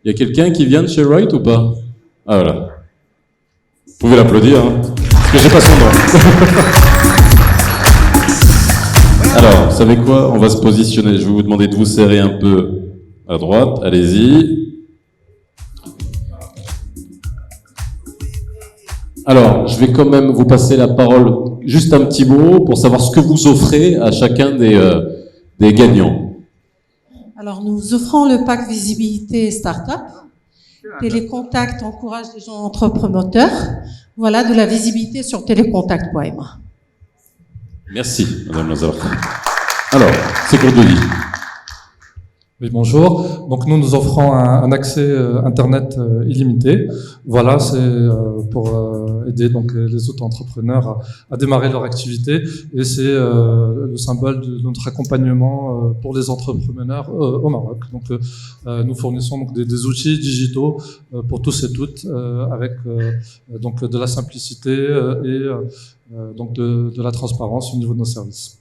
Il y a quelqu'un qui vient de chez Wright ou pas? Ah voilà. Vous pouvez l'applaudir, hein, parce que j'ai pas son nom. Alors, vous savez quoi? On va se positionner. Je vais vous demander de vous serrer un peu à droite. Allez-y. Alors, je vais quand même vous passer la parole, juste un petit mot, pour savoir ce que vous offrez à chacun des gagnants. Alors, nous offrons le pack visibilité start-up. Télécontact encourage les gens entrepreneurs. Voilà, de la visibilité sur télécontact.ma. Merci, madame Lazare. Alors, c'est pour Denis. Oui, bonjour. Donc nous offrons un accès Internet illimité. Voilà, c'est pour aider donc les auto-entrepreneurs à démarrer leur activité, et c'est le symbole de notre accompagnement pour les entrepreneurs au Maroc. Donc nous fournissons donc des outils digitaux pour tous et toutes avec donc de la simplicité et donc de la transparence au niveau de nos services.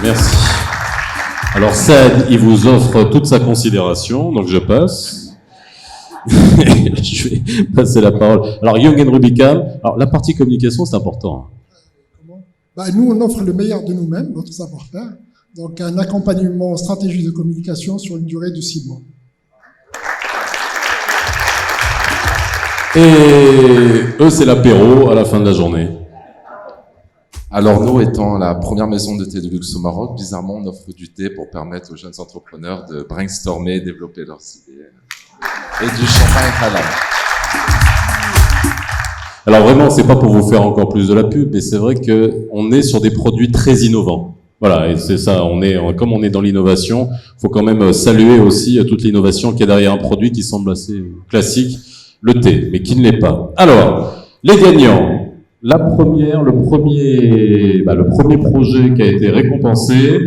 Merci. Alors Saad, il vous offre toute sa considération, donc je passe. Je vais passer la parole. Alors Young and Rubicam, alors la partie communication c'est important. Nous on offre le meilleur de nous-mêmes, notre savoir-faire. Donc un accompagnement stratégique de communication sur une durée de 6 mois. Et eux, c'est l'apéro à la fin de la journée. Alors nous, étant la première maison de thé de luxe au Maroc, bizarrement, on offre du thé pour permettre aux jeunes entrepreneurs de brainstormer, développer leurs idées. Et du champagne halal. Alors vraiment, c'est pas pour vous faire encore plus de la pub, mais c'est vrai que on est sur des produits très innovants. Voilà, et c'est ça, comme on est dans l'innovation, faut quand même saluer aussi toute l'innovation qu'il y a derrière un produit qui semble assez classique, le thé, mais qui ne l'est pas. Alors, les gagnants. Le premier projet qui a été récompensé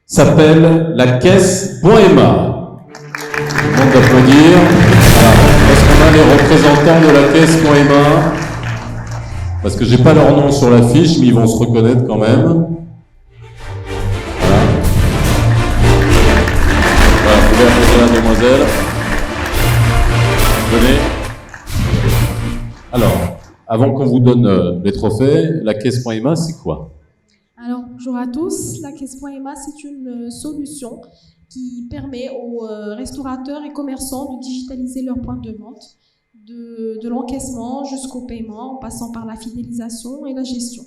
s'appelle la caisse Poema. Je vous demande d'applaudir. Voilà. Est-ce qu'on a les représentants de la caisse Poema? Parce que j'ai pas leur nom sur la fiche, mais ils vont se reconnaître quand même. Voilà. Voilà, vous pouvez applaudir la demoiselle. Venez. Alors, avant qu'on vous donne les trophées, la caisse.ema, c'est quoi? Alors, bonjour à tous. La caisse.ema, c'est une solution qui permet aux restaurateurs et commerçants de digitaliser leurs points de vente, de l'encaissement jusqu'au paiement, en passant par la fidélisation et la gestion.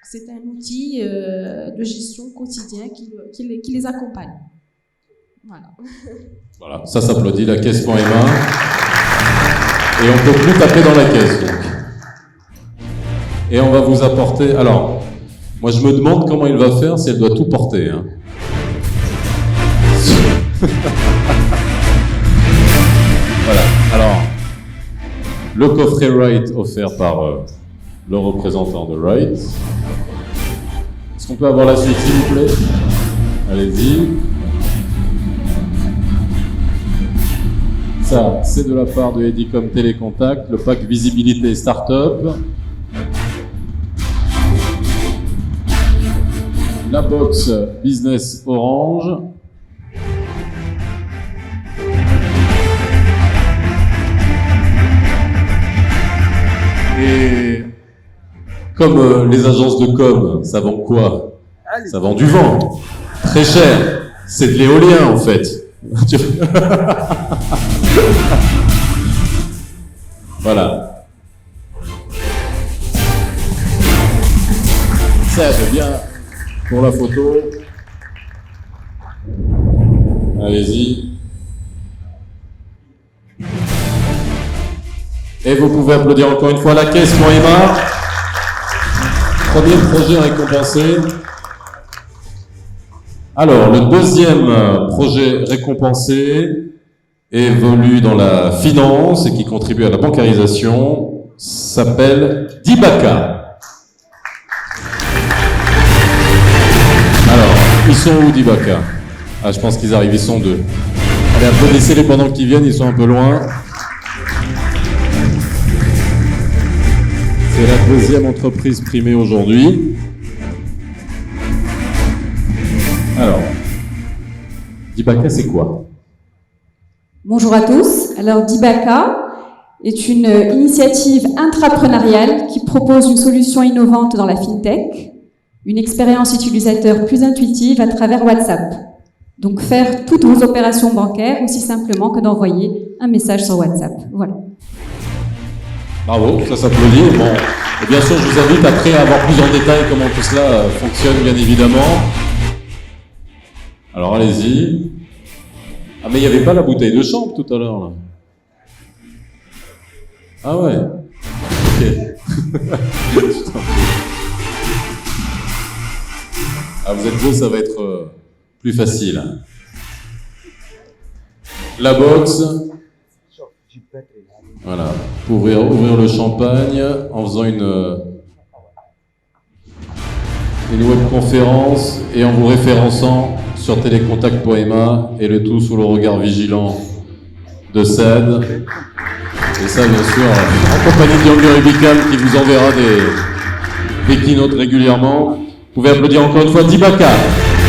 C'est un outil de gestion quotidien qui les accompagne. Voilà. Voilà, ça s'applaudit, la caisse.ema. Et on ne peut plus taper dans la caisse, donc. Et on va vous apporter... Alors, moi je me demande comment il va faire si elle doit tout porter. Hein. Voilà, alors, le coffret Wright offert par le représentant de Wright. Est-ce qu'on peut avoir la suite, s'il vous plaît? Allez-y. Ça, c'est de la part de Edicom Télécontact, le pack Visibilité Startup. La box Business Orange. Et comme les agences de com, ça vend quoi? Ça vend du vent. Très cher. C'est de l'éolien en fait. Voilà. Ça, c'est bien. Pour la photo. Allez-y. Et vous pouvez applaudir encore une fois la caisse.ema. Premier projet récompensé. Alors, le deuxième projet récompensé évolue dans la finance et qui contribue à la bancarisation s'appelle Dibaka. Alors, ils sont où, Dibaka? Ah, je pense qu'ils arrivent, ils sont deux. Allez, applaudissez-les pendant qu'ils viennent, ils sont un peu loin. C'est la deuxième entreprise primée aujourd'hui. Alors, Dibaka, c'est quoi? Bonjour à tous. Alors, Dibaka est une initiative intrapreneuriale qui propose une solution innovante dans la fintech, une expérience utilisateur plus intuitive à travers WhatsApp. Donc, faire toutes vos opérations bancaires aussi simplement que d'envoyer un message sur WhatsApp. Voilà. Bravo, ça s'applaudit. Bon, et bien sûr, je vous invite après à voir plus en détail comment tout cela fonctionne, bien évidemment. Alors, allez-y. Ah, mais il n'y avait pas la bouteille de chambre tout à l'heure, là. Ah ouais. Ok. Ah, vous êtes beau, ça va être plus facile. La box. Voilà. Pour ouvrir le champagne en faisant une webconférence et en vous référençant sur télécontact.ema et le tout sous le regard vigilant de SAD. Et ça, bien sûr, en compagnie de Younger Ubical qui vous enverra des keynotes régulièrement. Vous pouvez applaudir encore une fois Dibaka,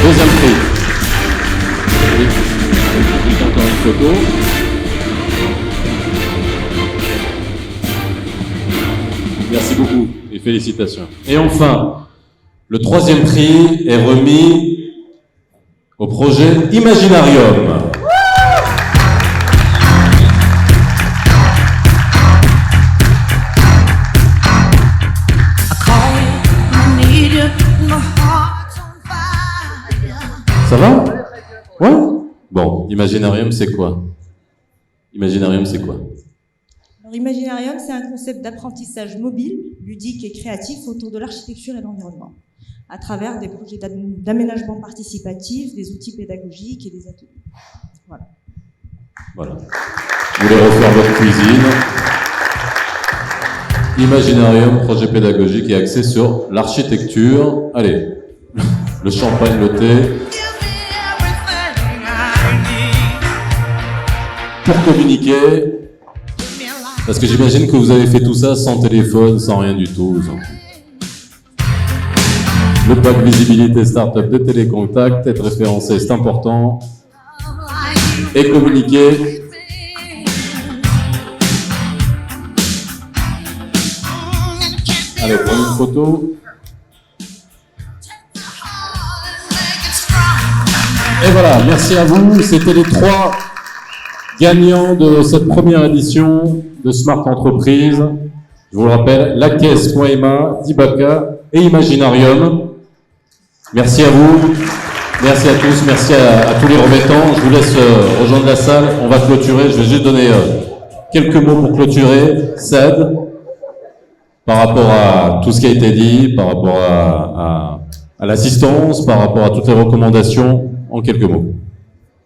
deuxième prix. Et encore une photo. Merci beaucoup et félicitations. Et enfin, le troisième prix est remis au projet Imaginarium. Ça va? Ouais? Bon, Imaginarium, c'est quoi? Imaginarium, c'est quoi? Alors, Imaginarium, c'est un concept d'apprentissage mobile, ludique et créatif autour de l'architecture et de l'environnement, à travers des projets d'aménagement participatif, des outils pédagogiques et des ateliers. Voilà. Voilà. Vous voulez refaire votre cuisine? Imaginarium, projet pédagogique et axé sur l'architecture. Allez, le champagne, le thé. Pour communiquer, parce que j'imagine que vous avez fait tout ça sans téléphone, sans rien du tout. Le pack visibilité startup de télécontact, être référencé, c'est important. Et communiquer. Allez, prenez une photo. Et voilà, merci à vous. C'était les 3 gagnants de cette première édition de Smart Entreprise. Je vous le rappelle, La Caisse, Poema, Dibaka et Imaginarium. Merci à vous, merci à tous, merci à tous les remettants. Je vous laisse rejoindre la salle, on va clôturer. Je vais juste donner quelques mots pour clôturer. Saad, par rapport à tout ce qui a été dit, par rapport à l'assistance, par rapport à toutes les recommandations, en quelques mots.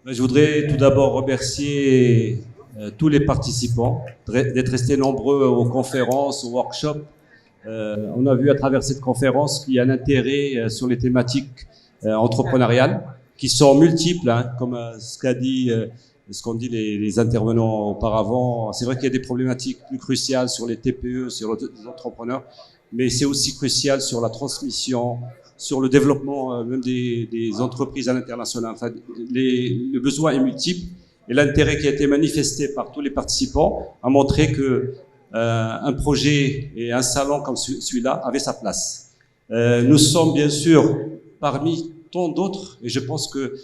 Je voudrais tout d'abord remercier tous les participants d'être restés nombreux aux conférences, aux workshops. On a vu à travers cette conférence qu'il y a un intérêt sur les thématiques entrepreneuriales qui sont multiples, hein, comme ce qu'ont dit les intervenants auparavant. C'est vrai qu'il y a des problématiques plus cruciales sur les TPE, sur les entrepreneurs, mais c'est aussi crucial sur la transmission, sur le développement même des entreprises à l'international. Enfin, le besoin est multiple et l'intérêt qui a été manifesté par tous les participants a montré que un projet et un salon comme celui-là avait sa place. Nous sommes bien sûr parmi tant d'autres et je pense que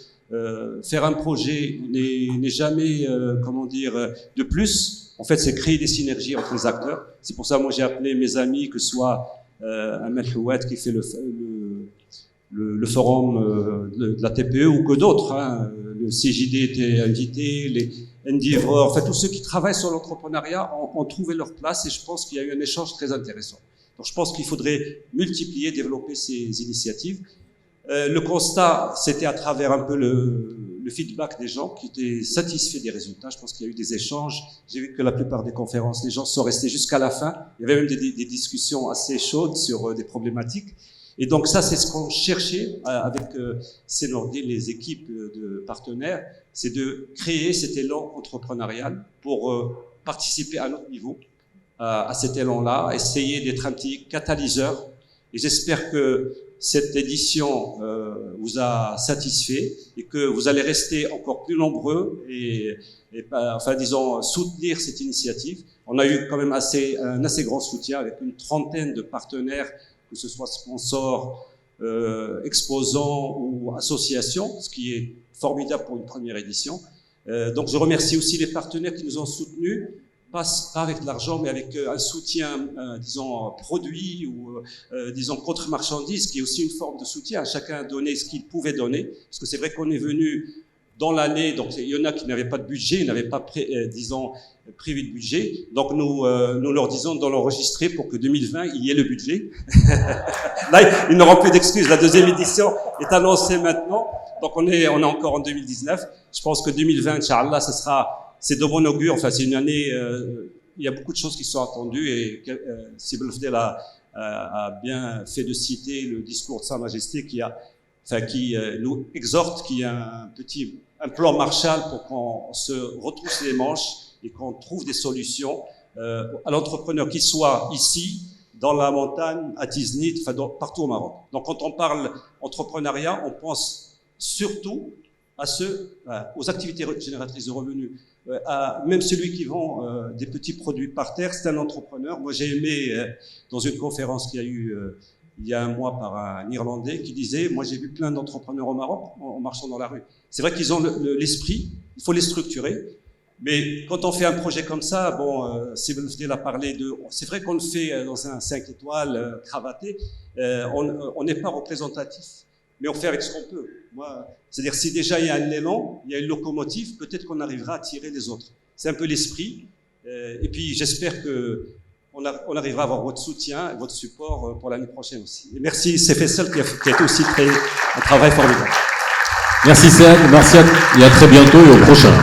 faire un projet n'est jamais, comment dire, de plus. En fait, c'est créer des synergies entre les acteurs. C'est pour ça, moi, j'ai appelé mes amis, que ce soit Ahmed Houad qui fait le forum de la TPE ou que d'autres. Hein. Le CJD était invité, les Endeavor, enfin tous ceux qui travaillent sur l'entrepreneuriat ont trouvé leur place et je pense qu'il y a eu un échange très intéressant. Donc je pense qu'il faudrait multiplier, développer ces initiatives. Le constat, c'était à travers un peu le feedback des gens qui étaient satisfaits des résultats. Je pense qu'il y a eu des échanges. J'ai vu que la plupart des conférences, les gens sont restés jusqu'à la fin. Il y avait même des discussions assez chaudes sur des problématiques. Et donc ça, c'est ce qu'on cherchait avec Cénordi, les équipes de partenaires, c'est de créer cet élan entrepreneurial pour participer à notre niveau à cet élan-là, essayer d'être un petit catalyseur. Et j'espère que cette édition vous a satisfait et que vous allez rester encore plus nombreux et enfin disons soutenir cette initiative. On a eu quand même un assez grand soutien avec une trentaine de partenaires, que ce soit sponsors, exposants ou associations, ce qui est formidable pour une première édition. Donc je remercie aussi les partenaires qui nous ont soutenus, pas avec de l'argent, mais avec un soutien, disons, produit ou, disons, contre-marchandise, qui est aussi une forme de soutien. Chacun a donné ce qu'il pouvait donner, parce que c'est vrai qu'on est venu dans l'année, donc il y en a qui n'avaient pas de budget, ils n'avaient pas, disons, prévu de budget. Donc nous leur disons de l'enregistrer pour que 2020, il y ait le budget. Là, ils n'auront plus d'excuses. La deuxième édition est annoncée maintenant. Donc on est encore en 2019. Je pense que 2020, Inch'Allah, c'est de bon augure. Enfin, c'est une année, il y a beaucoup de choses qui sont attendues et Si Belfdel a bien fait de citer le discours de Sa Majesté qui nous exhorte, qui a un plan Marshall pour qu'on se retrousse les manches et qu'on trouve des solutions à l'entrepreneur, qu'il soit ici, dans la montagne, à Tiznit, enfin partout au Maroc. Donc quand on parle entrepreneuriat, on pense surtout aux activités génératrices de revenus. Même celui qui vend des petits produits par terre, c'est un entrepreneur. Moi j'ai aimé, dans une conférence qu'il y a eu il y a un mois par un Irlandais qui disait « Moi, j'ai vu plein d'entrepreneurs au Maroc en marchant dans la rue. » C'est vrai qu'ils ont l'esprit, il faut les structurer. Mais quand on fait un projet comme ça, bon, si vous venez là parler de... C'est vrai qu'on le fait dans un 5 étoiles cravaté, on n'est pas représentatif, mais on fait avec ce qu'on peut. C'est-à-dire, si déjà il y a un élan, il y a une locomotive, peut-être qu'on arrivera à tirer les autres. C'est un peu l'esprit. Et puis, j'espère qu'on arrivera à avoir votre soutien et votre support pour l'année prochaine aussi. Et merci CFSL qui a aussi fait un travail formidable. Merci Céd, merci et à très bientôt et au prochain.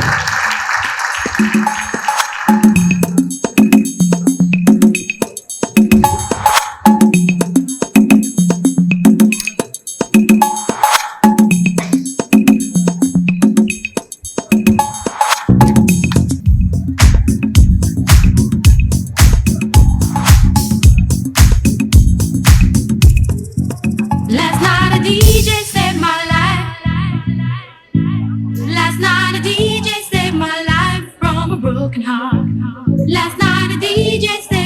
Last night a DJ said